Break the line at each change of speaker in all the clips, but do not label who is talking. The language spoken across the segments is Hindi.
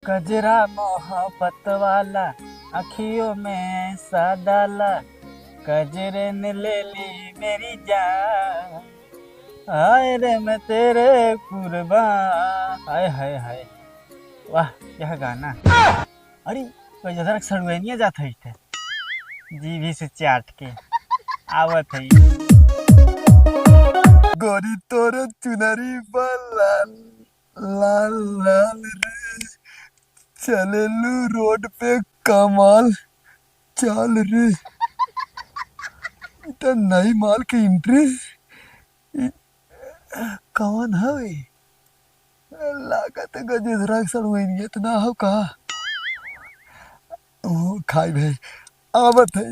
कजरा मोहब्बत वाला अखियों में सा डाला, कजरे ने ले ली मेरी जान, हाय रे मैं तेरे कुर्बान। हाय हाय हाय, वाह क्या गाना। अरे कोई जरा सड़ुनिया जात है थे जीभी से चाट के आवत है।
गोरी तोर चुनरी लाल लाल लाल रे, चलेलू रोड पे कमाल चाल रे। इतना नई माल के एंट्री कौन है? लागत गजेधरा सड़वैनिया इतना हो का खाई भाई आवत है।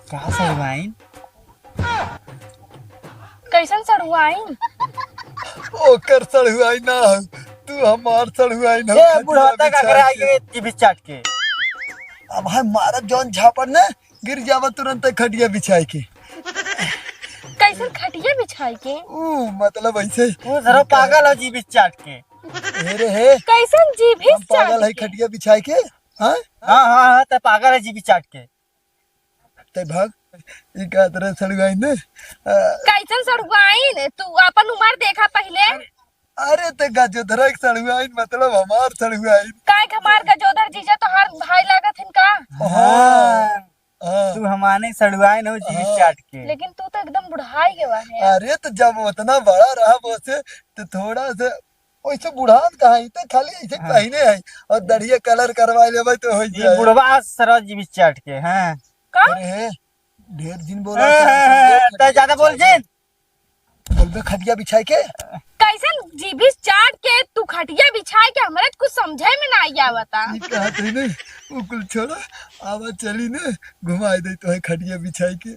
क्या सड़वाइन?
कैसन सड़ुआइन?
ओकर सड़ुआई ना हो, तू हमार सड़ुआई ना।
ये बुढ़ाता का करे आगे जीभी चाट के।
अब है मारा जौन झापड़ ने गिर जावा तुरंत खटिया बिछाई के।
कैसन खटिया बिछाई के?
मतलब ऐसे
वो जरा पागल है जीभी चाट के।
रे हे
कैसन जीभी
हम पागल है
चाट के?
खटिया बिछाई के। हाँ
हाँ हाँ हाँ, तो पागल है जीभी चाट के।
ते भाग ई का तरह सड़ुआई ने
कैसन सड़ुआइन? तू अपन उम्र देखा पहले।
अरे ते गजोधरा के सड़ुआई मतलब हमार सड़ुआई।
काय हमार गजोदर जीजा तो हर भाई लागत इनका।
हाँ हाँ।
तू हमारे सड़ुआए न हो जीभी चाट के।
लेकिन तू तो एकदम बुढ़ाई के है।
अरे तो जब उतना बड़ा रहा वैसे तो थोड़ा सा वैसे बुढ़ान कहा तो खाली ऐसे पहने है और दढ़िया कलर करवा ले तो हो
ये
जाए।
बुढ़वा सरा जीभी चाट के हैं।
का?
अरे ढेर दिन बोला
तो ज्यादा बोल जिन।
बोलबे खटिया बिछाई के।
कैसन जीभी चाट के तू खटिया बिछाई के? हमरे कुछ समझे में नहीं आवता।
ई कहत है ने वो कुल छोड़ा आवा चली ने घुमाई दे तो है खटिया बिछाई के।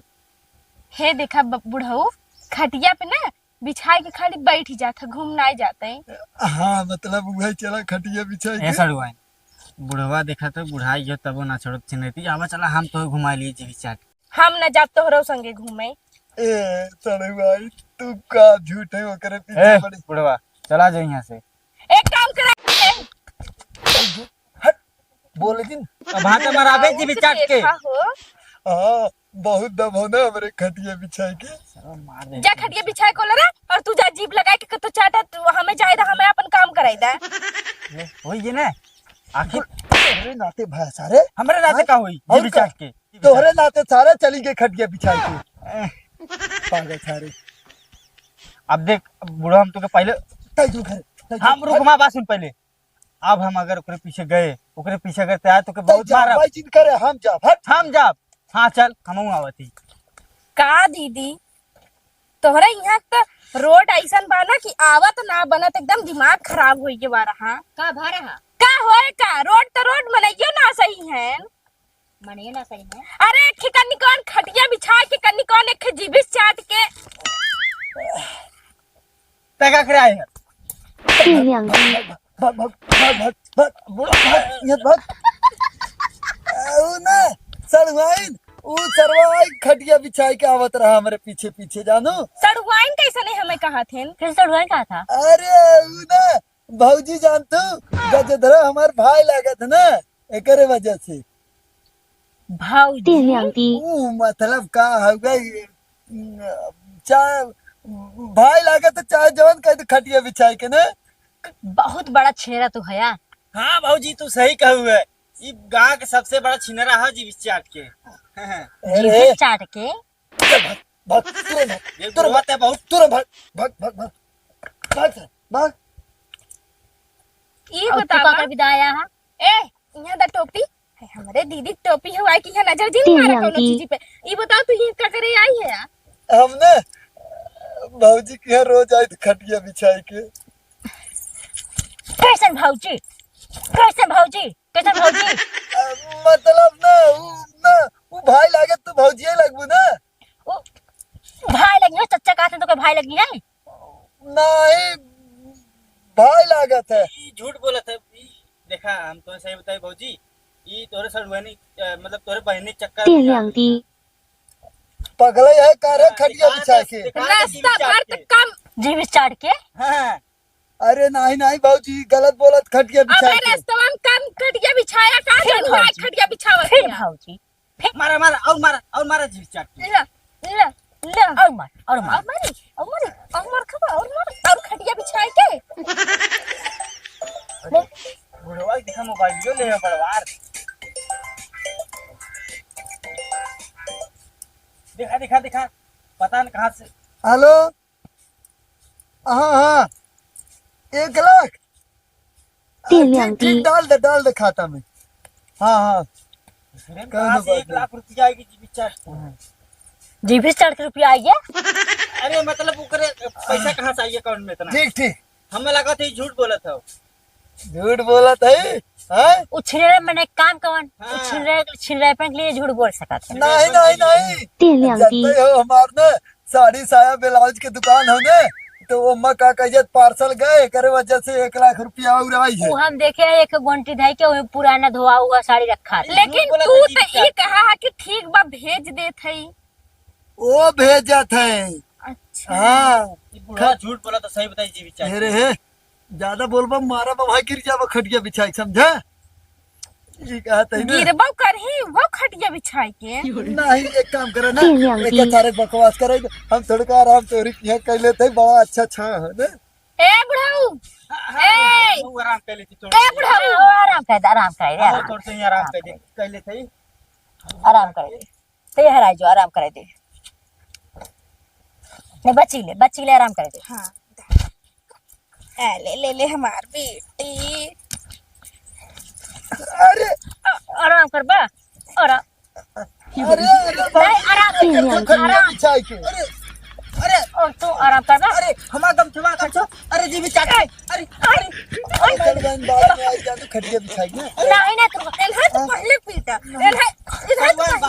हे देखा बुढ़ऊ खटिया पे ना बिछाई के खाली बैठ ही जाता, घूम नहीं जाते।
हाँ मतलब वही चला खटिया बिछाई के।
ऐसा डुआइन बुढ़वा देखा तो बुढ़ाई जो तबो ना छोड़त चिन्हती। आवा चला हम तो घुमा लिए जीभी चाट।
हम न जाब तोहरो संगे घूमे।
ए सड़े भाई तू का झूठ है ओकरे पीछे
ए
पड़ी।
बुढ़वा चला जाओ यहाँ से।
एक काम करे
हट बोले दिन
अब वहाँ पे मराबे जीभी चाट के।
देखा हो,
हाँ बहुत दम हो ना हमरे खटिया बिछाई के।
मार दे।
जा खटिया बिछाए को लरा और तू जा जीभ लगा के तो चाटा तू हमें जाए दा, हमें अपन काम कराई दा।
वही ये ना आखिर
तोहरे नाते भाई सारे
हमरे राते का हुई
और
जीभी
का?
चाट के।
तोहरे नाते सारे चली गए खटिया बिछाई के पागल सारे।
अब देख बुढ़वा हम तो के पहले
तै तू घर
हम रुकमा बात सुन पहले। अब हम अगर ओकरे पीछे गए ओकरे पीछे अगर तैयार तो के बहुत मार
भाई जिन करे हम जा हट।
हम जाब। हाँ चल हम आवती।
का दीदी तोहरा यहाँ तो रोड ऐसा बाना कि आवत ना बनत, एकदम दिमाग खराब होई के बारा। हाँ
का भरे हा
का होए का? रोड मनइयो ना सही है।
मने ना सही है।
अरे एक कन्नी कौन खटिया बिछा के कन्नी कौन एक जीभी चाट के।
तका कराए है।
भाग भाग भाग भाग भाग भाग ये भाग। ना सड़वाइन ऊ सरवाई खटिया बिछाई के आवत रहा हमारे पीछे पीछे जानो।
सड़ुआइन कैसे नहीं हमें कहा थे?
फिर सड़ुआ का था।
अरे ऊ ना भौजी जानतू गजधरा हमार भाई लागत ना एकरे वजह से।
भाऊजी
ऊ मतलब का हो गई चाहे भाई लागत तो चाहे जवन कह खटिया बिछाई के ना।
बहुत बड़ा छेड़ा तू है।
हाँ भाजी तू सही कहू है। ये गांव के सबसे बड़ा छिनरा है जीभी चाट के।
अरे
चाट के
भाग तुरंत
ये
तुरंत
बुढ़वा ते बहुत
तुरंत भाग भाग भाग भाग भाग से, भाग।
ये
और तू
बतावा
का विदाया है।
ए यहाँ दा टोपी है हमरे दीदी टोपी हुआ कि यहाँ नजर जिन मारा कोनो चीज पे। ये बताओ तू ये का करे आई है?
हमने भौजी के यहाँ रोज आई थी खटिया बिछाई के।
कैसन भौजी कैसन भौजी कैसन भौजी
मतलब ना वो भाई लागत तो भौजिया लगबू ना।
ओ भाई लगी है, चच्चा कहते तो कोई भाई लगी है।
नहीं भाई लागत है।
ई झूठ बोला था ई। देखा हम तो सही बताई भौजी, ई तोरे सड़ुआनी मतलब तोरे बहनी चक्कर
电亮滴，
पगले है कारे खटिया बिछा के।
रास्ता भर तक कम।
जीभ चाट के
हाँ
अरे नहीं नहीं भाजी गलत बोलत खटिया बिछा
अबे
के।
रास्ता में कम खटिया बिछाया का
फिर
जानू
भाऊजी।
खटिया बिछावा
फिर भाऊजी
मारा मारा और मारा जीव चाट के।
ला ला ला
और मार और मार
और खबा और खटिया बिछाए के
बुढ़वा दिखा मोबाइल जो ले बड़वार। दिखा दिखा दिखा पता न कहाँ से।
हेलो हाँ हाँ 1 लाख।
电亮
ठीक
滴，
डाल दे खाता में। हाँ हाँ
अरे
कहने
कहाँ से
बात
1 लाख रुपया आएगी जीव चाट के?
जीभ चाट के रुपया आई है।
अरे मतलब उकरे पैसा कहाँ से आई अकाउंट में इतना?
ठीक ठीक
हमें लगा था झूठ बोला था।
झूठ बोला था हैं?
उछले मैंने काम कवन
हाँ।
छिल के लिए झूठ बोल सका था।
नहीं नहीं नहीं
电亮滴
जानते हो हमार ने साड़ी साया ब्लाउज के दुकान है ने तो वो अम्मा का कहियत पार्सल गए करे वजह से 1 लाख रुपया और आई है।
वो हम देखे एक गुंटी धाई के वही पुराना धोआ हुआ साड़ी रखा था।
लेकिन
बोला
तू
था
तो
जीव
ये कहा है कि ठीक बा भेज दे थई।
वो भेजत है।
अच्छा
हाँ
ये बुढ़वा झूठ बोला तो सही बताई जीव चाट।
अरे है ज्यादा बोलबा मारा भाई गिर जाबा खटिया बिछाई समझा। ये कहत है ना
गिरबो करही वो खटिया बिछाए के।
नहीं एक काम करे ना
तीन आंटी।
एक सारे बकवास करे हम थोड़ा आराम तोरी यहाँ कर लेते हैं, बड़ा अच्छा अच्छा है ना।
ए बुढ़ाऊ ए
तू आराम कर लेती थोड़ी।
ए बुढ़ाऊ
आराम कर दे आराम कर दे
हाँ,
आराम
थोड़ी सी आराम कर ले थे।
आराम कर दे ते हराई जो आराम कर दे नहीं बच्ची ले आराम कर दे।
हाँ ले ले ले हमार बेटी।
अरे
आराम कर बा आराम
अरे अरे भाई,
नहीं आराम
तो खटिया बिछाई के
अरे
और तू आराम कर बा।
अरे हमारा दम थमा खचो। अरे जीव चाट के। अरे
चल बहन बाद में आई जा तो खटिया बिछाई ना।
नहीं ना तू
इन्हें तो पहले पीटा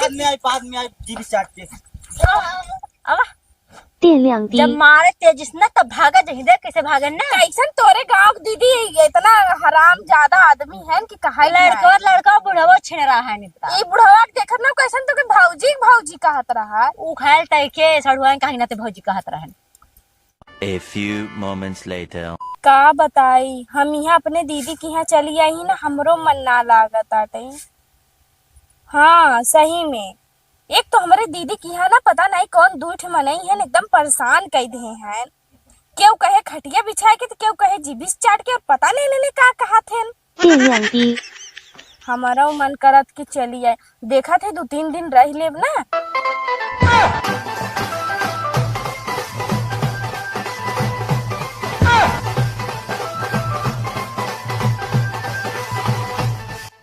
इन्हें
बाद में आई जीव चाट के।
अब
电亮滴
जब मारे तेजिस ना तब भागा जही दे कैसे भागन ना।
कैसन तोरे गांव की दीदी इतना हराम ज्यादा आदमी है कि कहा
लड़का बुढ़वा छिन रहा है नहीं पता
ये बुढ़वा के देखत ना कैसन तो के भौजी भौजी कहत रहा।
उ खायल तय के सड़ुआन कहीं ना ते भौजी कहत रहन।
A few moments later.
का बताई हम यहाँ अपने दीदी के यहाँ चली आई ना हमरो मन ना लागत आटे। हाँ सही में एक तो हमारे दीदी की यहाँ ना पता नहीं कौन दूठ मनई है एकदम परेशान कर दे हैं। क्यों कहे खटिया बिछाए के तो क्यों कहे जीबिस चाट के और पता नहीं लेने का कहा थे।
电亮滴
हमारा मन करत कि चली आए देखा थे 2-3 दिन रह लेब ना।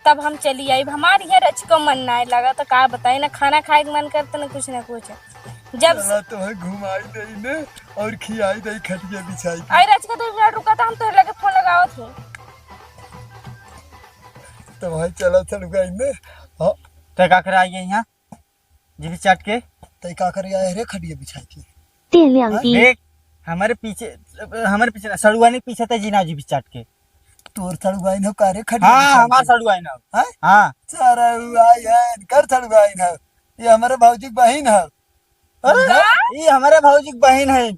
तब हम चली आई हमारी ये रच को मन ना लगा तो का बताई ना खाना खाए के मन करता ना कुछ जब
चला तो है घुमाई दई ने और खियाई दई खटिया बिछाई के।
आई रच का 2 मिनट रुका था हम तो लगे फोन लगाओ थे।
तो भाई चला चल गई ने। हाँ
तो का करे आइए यहाँ जीव चाट के।
तई का करे आए रे खटिया बिछाई के।
电亮滴
देख हमारे पीछे ना सड़ुआनी पीछे था जीना जीव चाट के।
तोर सड़ुआई न का रे खटिया
हाँ
बिछाई
हमारा
के।
सड़ुआई ना।
हैं?
हाँ
सारा हुआई है कर सड़ुआई न ये हमारे भौजी की बहन है।
ये हमारे भौजी की बहन है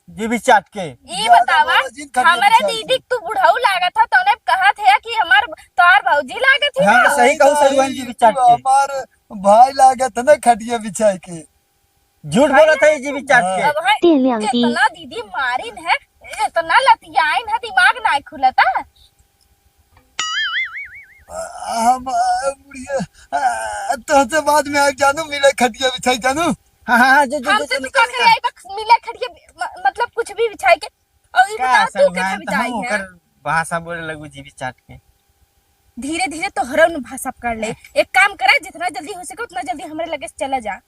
जीव चाट के।
ये
ज्यादा
बतावा
बोला जिन खटिया
हमारे
बिछाई
दीदी तू बुढ़ऊ लागा था तूने कहा था कि हमार तोर भौजी लागे थी।
हाँ सही कहूँ सड़ुआनी जीव चाट के।
हमार भाई लागत ना खटिया बिछाई के।
झूठ बोला था ये जीव चाट के।
अब है
电亮滴
इतना दीदी मारिन है इतना लतियाइन है दिमाग ना खुलता।
हम बुढ़िया तो से बाद में आ जानू मिले खटिया बिछाई जानू।
हाँ हाँ जो
हमसे तू का करे आई तक मिले खटिया मतलब कुछ भी बिछाई के और ये बता तू कैसे बिछाई है।
भाषा बोले लगू जीव चाट के।
धीरे धीरे तो हरन भाषा कर ले। एक काम करे जितना जल्दी हो सके उतना जल्दी हमारे लगे से चला जा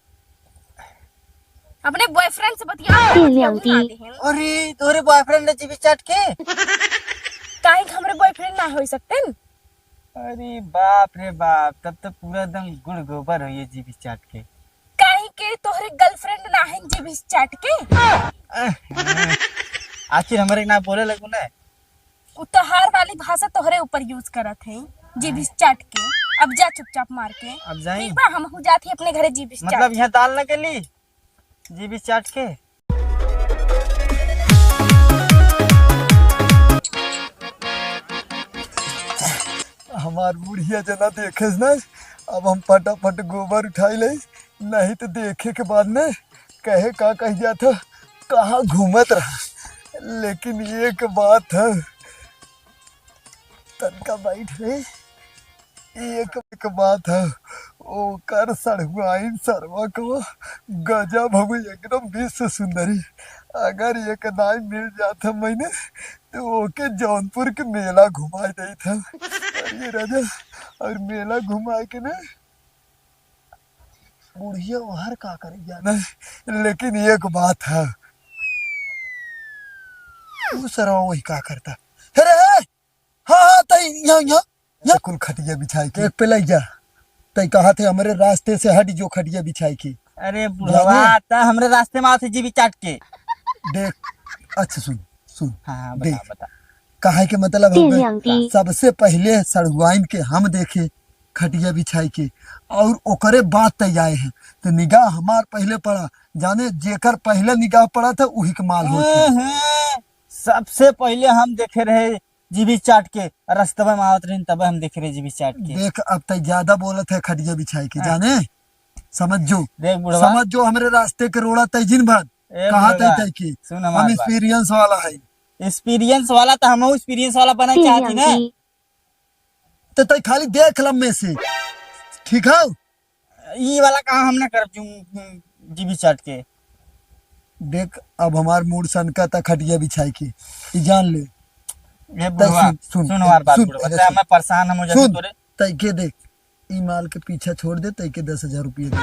अपने बॉयफ्रेंड से बतिया।
अरे तोरे बॉयफ्रेंड जीव चाट के।
काहे कि हमरे बॉयफ्रेंड ना हो सकते न?
अरे बाप रे बाप तब तो पूरा एकदम गुड़ गोबर हो ये जीव चाट के।
काहे के तोहरे गर्लफ्रेंड ना है जीव चाट के।
आखिर हमारे ना बोले लगू ना।
उ वाली भाषा तोहरे ऊपर यूज करत है, जीभ चाट के। अब जा चुपचाप मार के।
अब जाई
ठीक बा, हम हो जाती अपने घरे जीभ चाट।
मतलब यहाँ दाल न के ली जीबी चाट के।
हमार बुढ़िया जना देखे ना, अब हम फटाफट गोबर उठाई ले, नहीं तो देखे के बाद में कहे का कह जाता कहाँ घूमत रहा। लेकिन एक बात है, तनका बैठ रे, एक बात है, ओकर सड़ुआइन सरवा को गजब हो एकदम विश्व सुंदरी। अगर एक नाई मिल जाता मैंने तो ओके जौनपुर के मेला घुमा दे था। अरे राजा, और मेला घुमा के ना बुढ़िया वहां का करे जाना है। लेकिन एक बात है, तू सरवा वही का करता। अरे हाँ तई यहाँ कुल खटिया बिछाई के एक पे लग जा। तई कहा थे हमारे रास्ते से हट जो खटिया बिछाई की।
अरे बुढ़वा ता हमरे रास्ते में आते जीबी चाट के।
देख, अच्छा सुन सुन,
हाँ
देख,
बता बता।
कहा के मतलब
तेरी
हमें
आंटी।
सबसे पहले सड़ुआइन के हम देखे खटिया बिछाई के, और ओकरे बाद तय आए हैं। तो निगाह हमार पहले पड़ा, जाने जेकर पहले निगाह पड़ा था वही के माल होते।
सबसे पहले हम देखे रहे जीबी चाट के, रास्ते में आवत रही तब हम देखे रहे जीबी चाट के।
देख अब तय ज्यादा बोलत है खटिया बिछाई के, जाने समझ जो,
देख बुढ़वा,
समझ जो हमरे रास्ते के रोड़ा तय जिन भर
ए
कहा
बुढ़वा,
तय की
सुन
हम
हमारी बात।
एक्सपीरियंस वाला है।
एक्सपीरियंस वाला तो हम एक्सपीरियंस वाला बनना
तेरी
चाहती ना।
आंटी।
तो तय खाली देख लम में से, ठीक है।
ये वाला कहा हम ना कर जीबी चाट के।
देख अब हमार मूड सनका था खटिया बिछाई के, ई जान ले।
ये बुढ़वा
सुन
सुन हमारी बात
सुन,
बुढ़वा,
पहले
ते हमें परेशान हम हो जाते
सुन,
तोरे।
तय के देख, ई माल के पीछा छोड़ दे, तय के 10,000 रुपये दे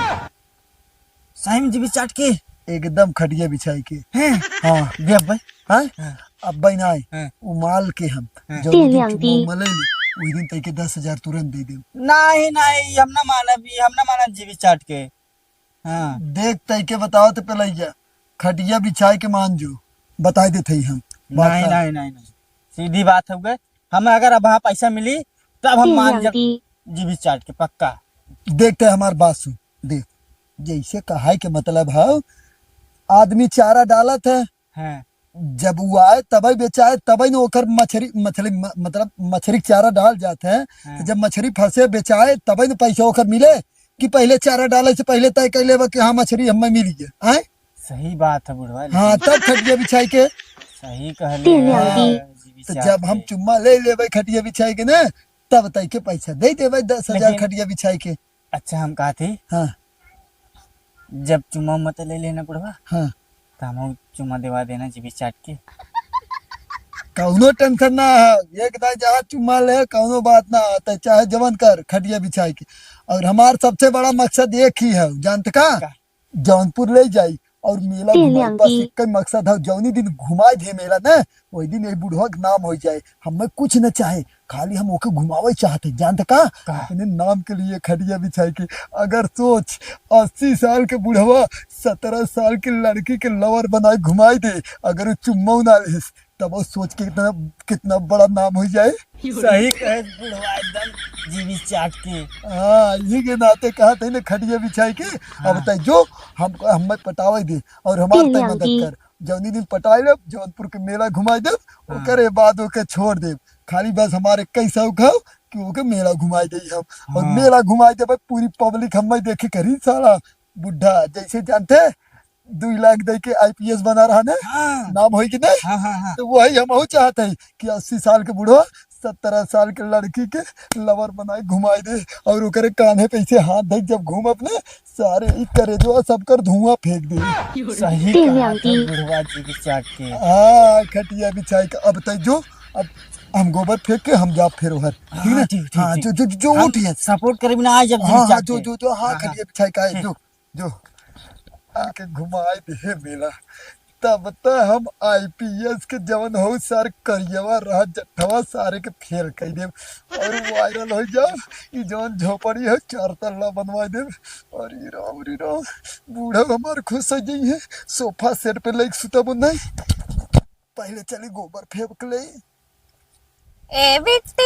सही में जीबी चाट के
एकदम खटिया बिछाई के।
हैं।
हाँ
दे भाई।
हाँ, अब भाई ना
हाँ।
वो माल के हम जो
तेरी
दिन
आंटी।
चुम्मा मले वही दिन तय के 10,000 तुरंत दे दे।
नहीं नहीं हम ना माना जीबी चाट के। हाँ
देख तय के बताओ तो पहले जा खटिया बिछाई के मान जो बता देते ही हम बात
नहीं
का।
नहीं नहीं नहीं, सीधी बात हो गई। हमें अगर अब वहाँ पैसा मिली तब हम
तेरी
मान जा
आंटी।
जीबी चाट के पक्का।
देखते हमारी बात सुन, देख जैसे कहा है के मतलब है, आदमी चारा डालत है,
हाँ
जब वो आए तभी बेचाए, तभी न ओकर मछली मतलब मछली चारा डाल जाते हैं।
हाँ।
तो जब मछली फंसे बेचाए तभी न पैसा ओकर मिले, कि पहले चारा डाले से पहले तय कर ले कि हाँ मछली हमें मिली है। आए
सही बात है बुढ़वा।
हाँ तब खटिया बिछाई के।
सही कहले
तेरी
है,
आंटी।
जीबी
तो
चाट
जब हम
के।
चुम्मा ले लेवे खटिया बिछाई के ना, तब तय के पैसा दे देवे 10,000
लेकिन-
खटिया बिछाई के।
अच्छा हम कहा थे
हाँ
जब चुम्मा मत ले लेना बुढ़वा
हाँ,
तो हम चुम्मा दिवा देना जीबी चाट के।
कौनो टेंशन ना है, एक ना जहाँ चुम्मा ले कौनो बात ना आता, चाहे जवन कर खटिया बिछाई के। और हमार सबसे बड़ा मकसद एक ही है, जानते का?
का?
जौनपुर ले जाई और मेला
तेरी
घुमाई, बस
आंटी।
एक ही मकसद है। जौनी दिन घुमाए दे मेला ना, वही दिन एक बुढ़वा के नाम हो जाए। हमें कुछ न चाहे, खाली हम ओके घुमावे चाहते, जानते का?
का?
अपने नाम के लिए खटिया बिछाई के। अगर सोच 80 साल के बुढ़वा 17 साल की लड़की के लवर बनाए घुमाई दे, अगर वो चुम्मा ना ले, तब वो सोच के कितना बड़ा नाम हो जाए।
सही कहे बुढ़वा एकदम जीबी चाट के।
हाँ, इसी के नाते कहा थे ना खटिया बिछाई के। अब तय जो हम हमें पटावे दे और हमारे
तेरी
तय मदद
आंटी।
कर। जौनी दिन पटाए ले जौनपुर के मेला घुमाई दे, ओकरे बाद ओके छोड़ दे। खाली बस हमारे कैसा खाओ कि ओके मेला घुमाई दे हम। और
हाँ।
मेला घुमाई दे पूरी पब्लिक हमें देखे करी। सारा बुढ़ा जैसे जानते 2 लाख दे के IPS बना रहा ना,
हाँ
नाम हो कि नहीं?
हाँ हाँ हाँ।
तो वही हम चाहते हैं कि 80 साल के बूढ़ा 17 साल के लड़की के लवर बनाए घुमाई दे, और ओकरे कान्हे पे ऐसे हाथ धक जब घूम अपने सारे ई करे जो सबकर धुआं फेंक दे।
सही
तेरी
कहा था
आंटी।
बुढ़वा जीबी चाट के।
हाँ खटिया बिछाई का। अब तय जो, अब हम गोबर फेंक के हम जा फिर उधर, ठीक
हाँ,
है?
ठीक, ठीक,
हाँ
ठीक।
जो जो जो
हम
उठिए।
सपोर्ट करे बिना आज जब
हाँ
जीबी
हाँ
चाट
जो
के।
जो जो हाँ
हाँ,
खटिया बिछाई का है, जो आके घुमाए दे मेला। तब तक हम IPS के जवन हो सारे करियवा रहा जट्ठवा सारे के फेल कर देव और वायरल हो जाओ। ई जवन झोपड़ी है 4 तल्ला बनवा देव। और ई राम बूढ़ा हमारे खुश हो जाई है। सोफा सेट पे लेके सुतब नहीं, पहले चली गोबर फेंक ले।
ए बिट्टी,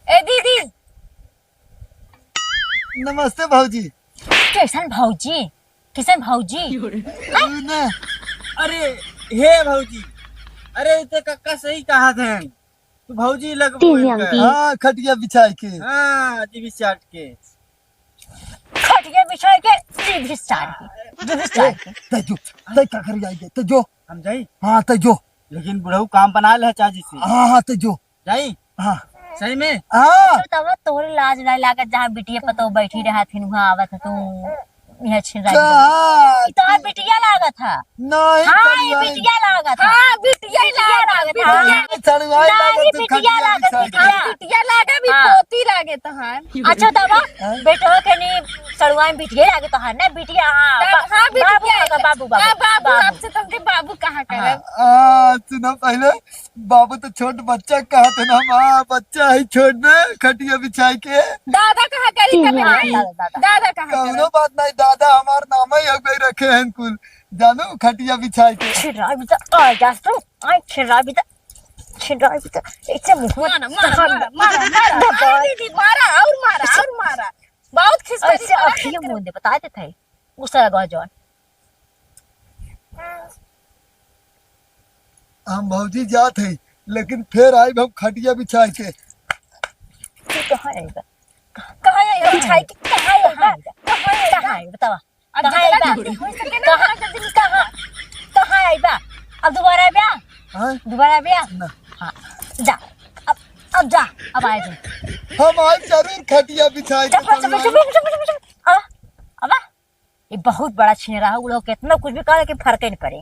ए दीदी,
नमस्ते भाजी।
कैसन भौजी, किसन भौजी?
ना
अरे हे भौजी, अरे ते कक्का सही कहा थे, तू भौजी लग
तीन आंटी।
हाँ खटिया बिछाई के।
हाँ जीवी चाट के
खटिया बिछाई के जीभी चाट के
तजो तय का कर जाएंगे तजो।
हम जाई,
हाँ तजो।
लेकिन बुढ़ऊ काम बना ले चाची से।
हाँ हाँ तजो।
जाई
हाँ
सही में।
हाँ
तब तोहरे लाज नहीं लागत जहाँ बिटिया पतो बैठी रहा थी वहाँ आवत है तू यह छिन रहा
कहाँ?
तो बिटिया लागत था।
नहीं
हाँ ये बिटिया लागत था।
हाँ बिटिया लागत
नहीं, चढ़वाई
नहीं,
लागत तो
बिटिया
खटिया
लागत,
बिछाई के।
बिटिया।
बिटिया लागे भी
हाँ।
पोती लागे तहार।
अच्छा तब बेटो के नहीं सड़ुआ में बिटिया लागत तो ना बिटिया। हाँ
हाँ
बाबू
बिटिया
बाबू बाबू
हाँ, बाबू
बाबू
आपसे तुमके बाबू कहाँ करे?
सुनो पहले बाबू तो छोट बच्चा कहा थे ना। माँ बच्चा है छोड़ना खटिया बिछाई के।
दादा कहाँ करी
तीन
कभी?
आंटी।
दादा कहाँ करे?
कौनो बात नहीं, दादा हमार नाम ही हो गई रखे हैं कुल। जानो खटिया बिछाई के।
छिरा भी तो आ जास तो आई छिरा भी तो इसे मुंह
मारा मारा मारा मारा मारा दीदी, मारा और मारा बहुत खिसकती
ऐसे अखियों मुंह दे बताते थे गुस्सा लगा जॉन।
हम भौजी जात है लेकिन फिर आई हम खटिया बिछाई के।
तू कहाँ आएगा
कहाँ है बिछाई के? कहाँ है
कहाँ है बतावा कहाँ आएगा कहाँ आएगा अब दोबारा आएगा
हाँ?
दोबारा आएगा
ना।
हाँ जा अब जा अब आए तुम
हम आज जरूर खटिया बिछाई के चलवाएं।
अब ये बहुत बड़ा छेड़ा है वो लोग कितना कुछ भी करे कि फर्क ही नहीं पड़े।